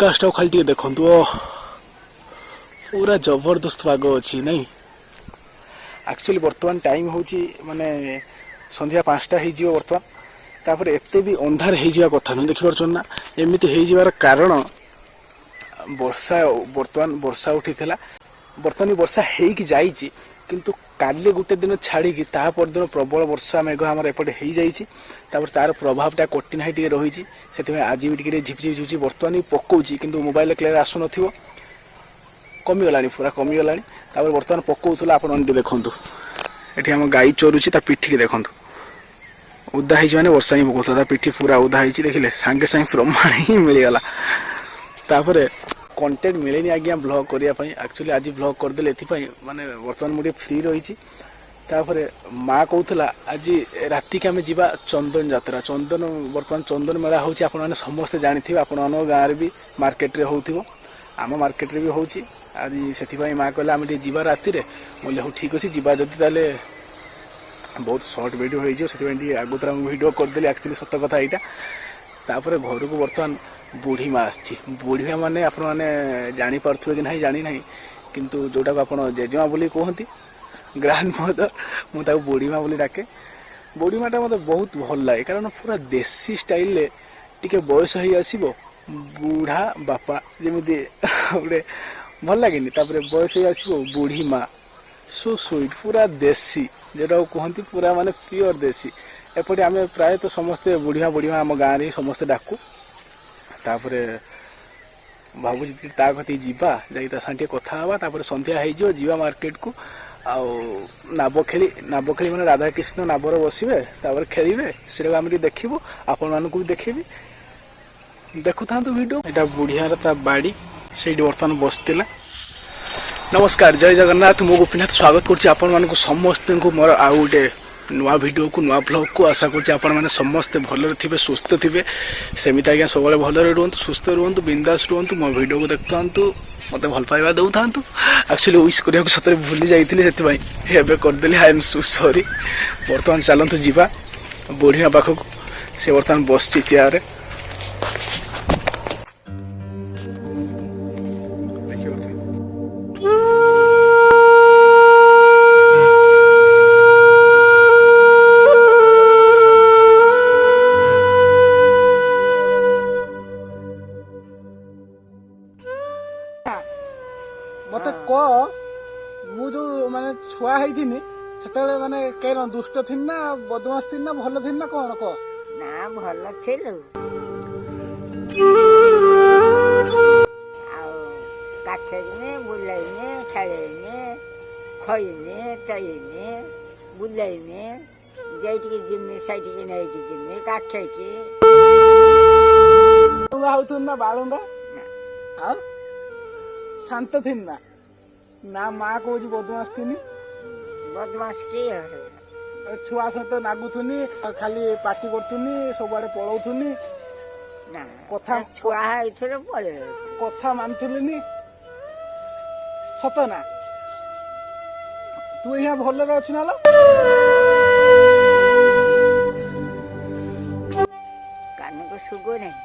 आकाश खाली देखु पूरा जबरदस्त पाग अच्छी नहीं। एक्चुअली बर्तमान टाइम हूँ माने संध्या 5टा हो बर्तमान तापर एते भी अंधार हो कथा नहीं देखिपार ना एमती हो कारण वर्षा बर्तमान वर्षा उठी बर्तमान वर्षा होगी जाइए किंतु काली गोटे दिन छाड़ी दिन प्रबल वर्षा मेघ आमर एपटे हो जाइए तार प्रभावटा कटिना टे रही से आज भी टे झिपझिप झिपझिप बर्तमान भी पकाउची किंतु मोबाइल क्लियर आसु न कमीगला पूरा कमीगला बर्तमान पकाउला आप देखु ये आम गाई चरुची पिठी देखु उदा हो मैंने वर्षा ही पकाउला पिठी पूरा उदा हो देखिले सांगे सांगे प्रमाण ही मिलगला तापर कंटेंट मिलेनी आज्ञा ब्लॉग करने एक्चुअली आज ब्लॉग करदे माने बर्तमान मुझे फ्री रही माँ कहूला आज राति के आम जा चंदन यात्रा चंदन बर्तमान चंदन मेला हो समस्ते जानी आप गाँव भी मार्केट रे हो आम मार्केट रे भी हो आज से माँ कहला आम जा राति बोले हाँ ठीक अच्छे जा जदि बहुत सर्ट वीडियो हो आगुतरा वीडियो करदेली एक्चुअली सत कथा यहाँ घर को बर्तमान बुढ़ी माँ आसी बुढ़ी माँ मैंने आप जापारे कि ना जानी ना किंतु जोटा को आप जेजेमा बोली कहती ग्रांड मदर मुझे बुढ़ी माँ बोली डाके बुढ़ी माँटा मत बहुत भल लगे कारण पूरा देसी स्टाइल रे टिके बयस हो आसो बुढ़ा बापा जमी गोटे भल लगे बयस हो आसो बुढ़ी माँ सो स्वीट पूरा देसी जोटा कहती पूरा माने प्योर देसी एपटे आम प्रायतः समस्ते बुढ़िया बुढ़िया आम गाँव में समस्ते डाकू तापर भावुँ कती जा साथे कथा हाँ संध्या हो मार्केट को नाब खेली मैंने राधाकृष्ण नाबर बसवे तापर खेलें से आम देखू आपण मानक भी देखेबी देखु था वीडियो यहाँ बुढ़ियार ता बाड़ी से बर्तमान बसला। नमस्कार जय जगन्नाथ मो गोपीनाथ स्वागत करुँ समस्त को मोर आउ गोटे नुआ वीडियो को नुआ ब्लॉग को आशा करें समस्ते भलरे थे सुस्थ थे सेमती आज्ञा सब भलरे रुहतु सुस्थ रुहतु बिंदास रुहतु मो वीडियो को देखता मत भल पाइबा दौ था एक्चुअली विश करने सतरे भूली जाइए से करदेली आई एम सो सॉरी। बर्तमान चलतु जा बुढ़िया पाखक से बर्तमान बस चेयर मत मु जो माने छुआ होती माने कह दुष्ट थी ना बदमाश थी ना भल थी ना कौन कह ना भल थिलु काठने बुलाइने खेलने खइने चईने बुलाइने जैटिके जिम्मे साइटिके नहीं जिम्मे काठे की ना बालुंगा हाँ शांत थी ना माँ कह बदमाश थी बदमाश किए छुआ सहित नागुथुनी खाली पार्टी करूनी सब आड़े पलाऊनी कथा छुआ कथा मानुनी सत ना तू यहाँ भल अच्छु ना कान को सुगो नहीं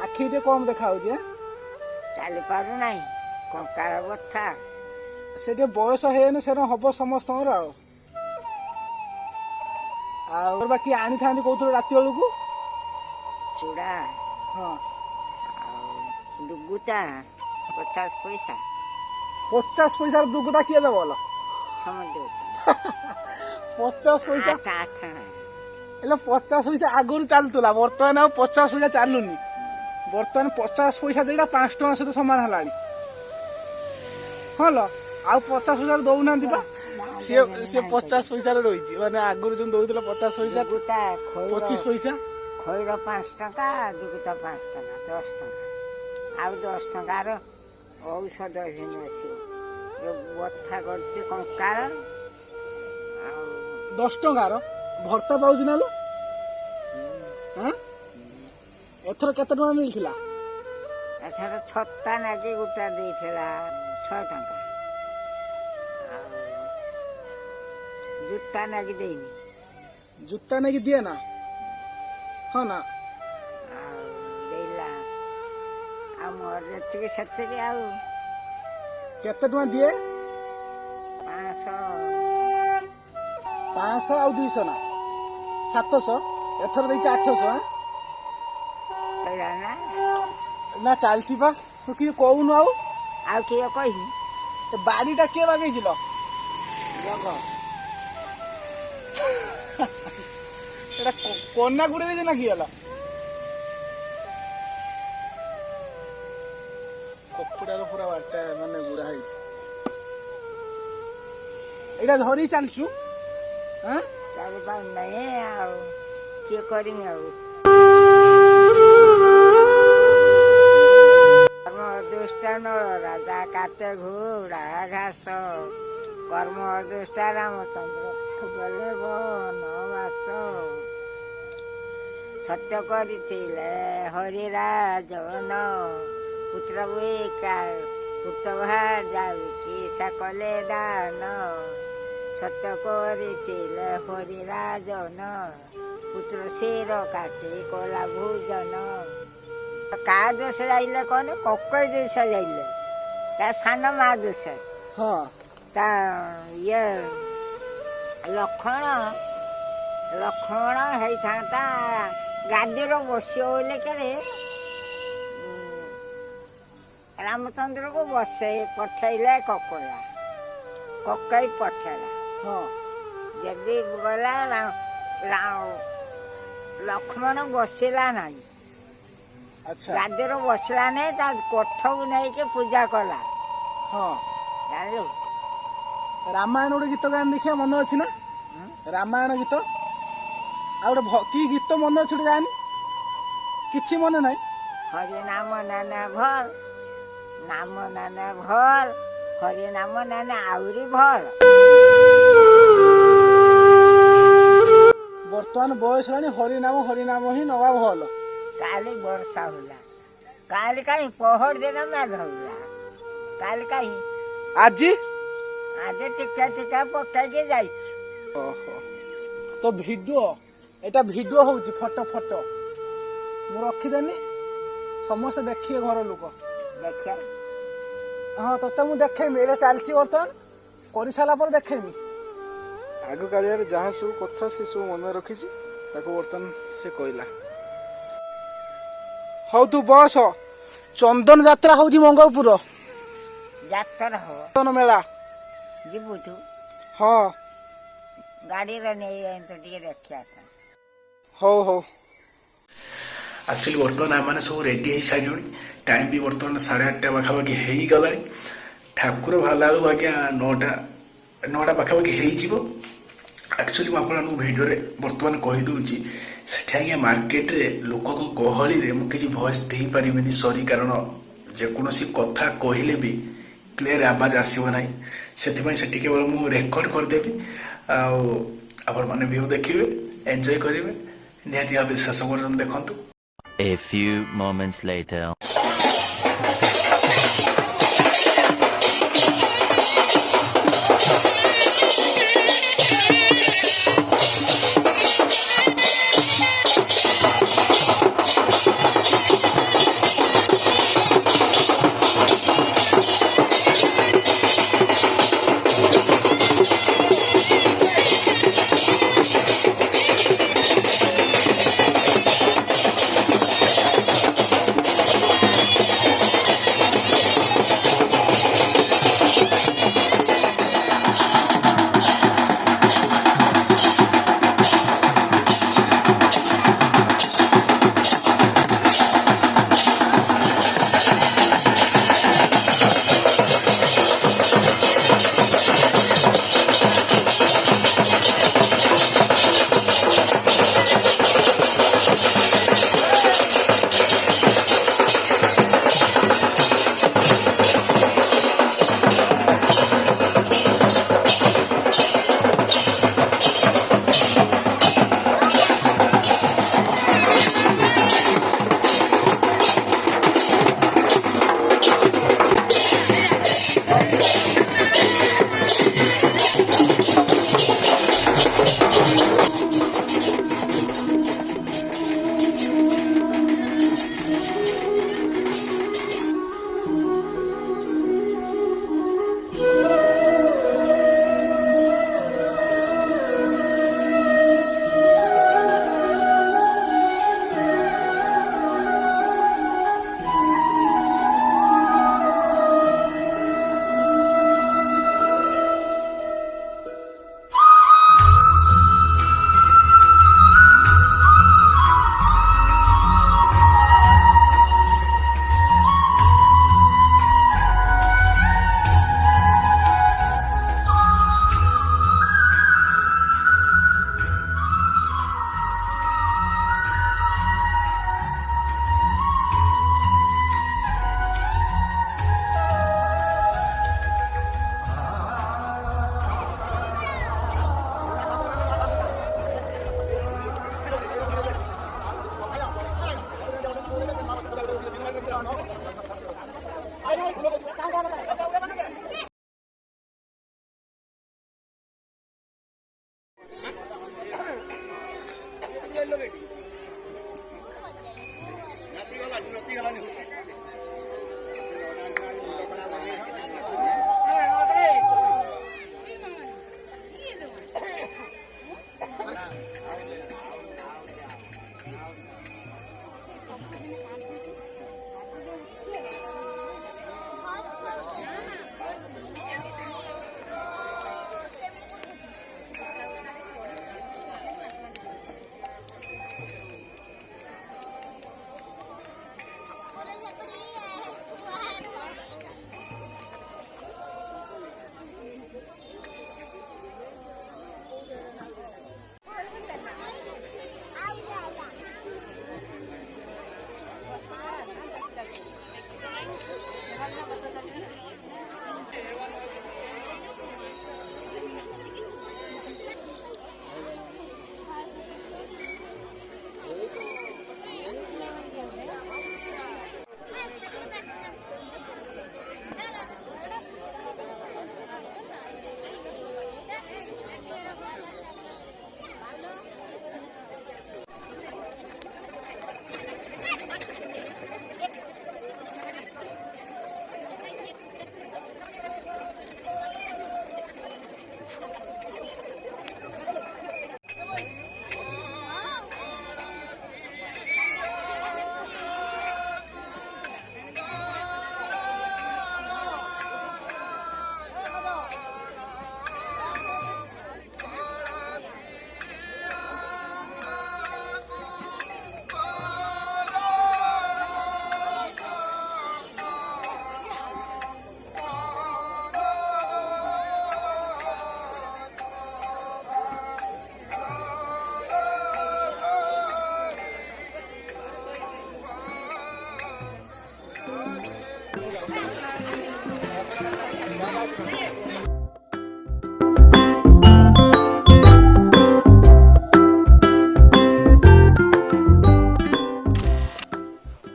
आखि टे कम देखा चली पारु ना कंकार बथा से बयस है से हम समस्त बाकी आनी था कौन राति बेलू चूड़ा हाँ दुगुता 50 पैसा 50 पैसा दुगुता किए दे बोल 50 पैसा 50 पैसा आगुरी चलुला बर्तमान आ 50 पैसा चलुनी बर्तमान 50 पैसा देटा 5 टଙ୍କା सहित सामान है हाँ लो आ 50 पैसा दौना सी 50 पैसा रही माने आगुरी जो दौला 50 पैसा 25 पैसा खैर 5 टଙ୍କା दुगुता 5 टଙ୍କା 10 टଙ୍କା आउ 10 टଙ୍କାର औषध बथा कर कंकार 10 ଟଙ୍କାର भर्ता पाऊँ ना लो एथर केते टଙ୍କା मिलथिला एथर छत्ता नागे गुटा देथिला 6 टଙ୍କା जूता नागे देनी जूता नागे दिए ना हाँ ना देला ମୋର ଯେତିକି ସେତିକି ଆଉ କେତେ ଟଙ୍କା ଦିଏ? 500 500 ଆଉ 200 ନା 700? ଏଥର ଦେଇଛି 800। କହିଲା ନା ନା ଚାଲିଛି ବା ତୁ କିଏ କହୁନୁ ଆଉ କିଏ କହିବି? ଏ ବାଡ଼ିଟା କିଏ ବାଗେଇଥିଲ? ଜଗ ଏଟା କନା ଗୁଡେ ଦେଇଛ ନା କିଏ ହେଲା? କପଡ଼ାର ପୁରା ବାଟ ମାନେ ବୁଢା ହେଇଛି। ଏଇଟା ଧରି ଚାଲିଛୁ? ଚାଲିପାରୁ ନାହିଁ ଆଉ କିଏ କରିମି ଆଉ। ଦୁଷ୍ଟାନ ରାଜା କାଟେ ଘୋଡ଼ା ଘାସ କର୍ମ ଦୁଷ୍ଟା ରାମଚନ୍ଦ୍ର ଗଲେ ବନବାସ ସତ୍ୟ କରିଥିଲେ ହରିରାଜନ ପୁତ୍ର ପୁତ ଯାଉଛି କଲେ ଦାନ ସତ୍ୟ କରିଥିଲେ ହରିରାଜନ ପୁତ୍ର ଶିର କାଟି କଲା ଭୋଜନ। କା ଦୋଷ ଯାଇଲେ କହନି କକଇ ଦୋଷ ଯାଇଲେ ତା ସାନ ମା ଦୋଷ। ହଁ ତା ଇଏ ଲକ୍ଷ୍ମଣ ହେଇଥାନ୍ତା ଗାଦିର ବସିବ ବୋଲି କେରେ ରାମଚନ୍ଦ୍ରକୁ ବସେଇ ପଠେଇଲେ କକଇ ପଠେଇଲା। ଯଦି ଗଲା ଲକ୍ଷ୍ମଣ ବସିଲା ନାହିଁ। ଗାଦିରେ ବସିଲା ନାହିଁ ତା କୋଠକୁ ନେଇକି ପୂଜା କଲା। ଜାଣିଲୁ ରାମାୟଣ ଗୋଟେ ଗୀତ ଗାଆନ୍ତି ଦେଖିବା ମନେ ଅଛି ନା? ରାମାୟଣ ଗୀତ ଆଉ ଗୋଟେ କି ଗୀତ ମନେ ଅଛି ଗୋଟେ ଗାଆନି? କିଛି ମନେ ନାହିଁ। ହରି ନାମ ନାନା ଭଲ ନାମ ନାନା ଭଲ ହରି ନାମ ନାନା ଆହୁରି ଭଲ। ବର୍ତ୍ତମାନ ବୟସ ହେଲାଣି ହରିନାମ ହିଁ ନବା ଭଲ। କାଲି ବର୍ଷା ହେଲା କାଲି କାହିଁ ପହର ଦିନ ମେଘ ହେଲା କାଲି କାହିଁ ଆଜି ଟିକେ ଟିକେ ପକେଇକି ଯାଇଛି। ଓହୋ ତ ଏଟା ଭିଡିଓ ହଉଛି ଫଟୋ ମୁଁ ରଖିଦେନି ସମସ୍ତେ ଦେଖିବେ ଘର ଲୋକ ଦେଖିବା। ହଁ ତତେ ମୁଁ ଦେଖେଇମି ଏଇଟା ଚାଲିଛି ବର୍ତ୍ତମାନ କରିସାରିଲା ପରେ ଦେଖେଇମି। ଆଗ କାଳିଆରେ ଯାହା ସବୁ କଥା ସେ ସବୁ ମନେ ରଖିଛି ତାକୁ ବର୍ତ୍ତମାନ ସେ କହିଲା। ହଉ ତୁ ବସ ଚନ୍ଦନ ଯାତ୍ରା ହଉଛି ମଙ୍ଗଳପୁର ଯାତ୍ରା ହବ ଚନ୍ଦନ ମେଳା ଯିବୁ ତୁ? ହଁ ଗାଡ଼ିରେ ନେଇ ତ ଟିକେ ଦେଖିବା। ହଉ ଆକ୍ଚୁଆଲି ବର୍ତ୍ତମାନ ଆମମାନେ ସବୁ ରେଡି ହେଇସାରିଲୁଣି। ଟାଇମ୍ ବି ବର୍ତ୍ତମାନ 8:30 ପାଖାପାଖି ହେଇଗଲାଣି। ଠାକୁର ବାହାରିଲା ବେଳକୁ ଆଜ୍ଞା 9ଟା ପାଖାପାଖି ହେଇଯିବ। ଆକ୍ଚୁଆଲି ମୁଁ ଆପଣଙ୍କୁ ଭିଡ଼ିଓରେ ବର୍ତ୍ତମାନ କହିଦେଉଛି ସେଠି ଆଜ୍ଞା ମାର୍କେଟରେ ଲୋକଙ୍କ ଗହଳିରେ ମୁଁ କିଛି ଭଏସ୍ ଦେଇପାରିବିନି ସରି, କାରଣ ଯେକୌଣସି କଥା କହିଲେ ବି କ୍ଲିୟର ଆବାଜ ଆସିବ ନାହିଁ। ସେଥିପାଇଁ ସେଠି କେବଳ ମୁଁ ରେକର୍ଡ଼ କରିଦେବି ଆଉ ଆପଣମାନେ ଭିଉ ଦେଖିବେ ଏନ୍ଜୟ କରିବେ। ନିହାତି ଭାବେ ଶେଷ ପର୍ଯ୍ୟନ୍ତ ଦେଖନ୍ତୁ। A few moments later.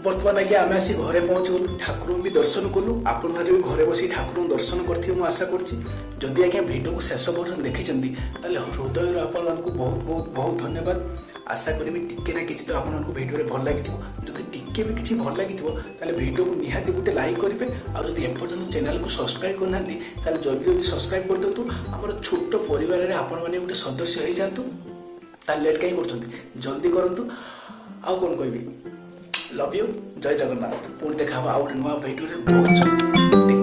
बर्तमान आज्ञा आम आसी घरे पहुँचगलु ठाकुर भी दर्शन कलु आपण भी घरे बस ठाकुर दर्शन करेंगे आशा करुँगी आज्ञा भिडियो को शेष पर्यटन देखी हृदय आपण बहुत बहुत बहुत धन्यवाद आशा करी टिके ना कि तो आपको भिडियो भल लगी जब टिके भी किसी भल लगी भिडियो को निहाती गोटे लाइक करेंगे और जब एपर्यंत चैनल को सब्सक्राइब करना जल्दी जल्दी सब्सक्राइब कर दिंतु आम छोट परिवार में आपण मैंने गोटे सदस्य हो जातु लेट कहीं कर जल्दी करूँ आउ कौन कहबी लव यू जय जगन्नाथ पुणी देखा आउ गोटे नुआ भिडियो बहुत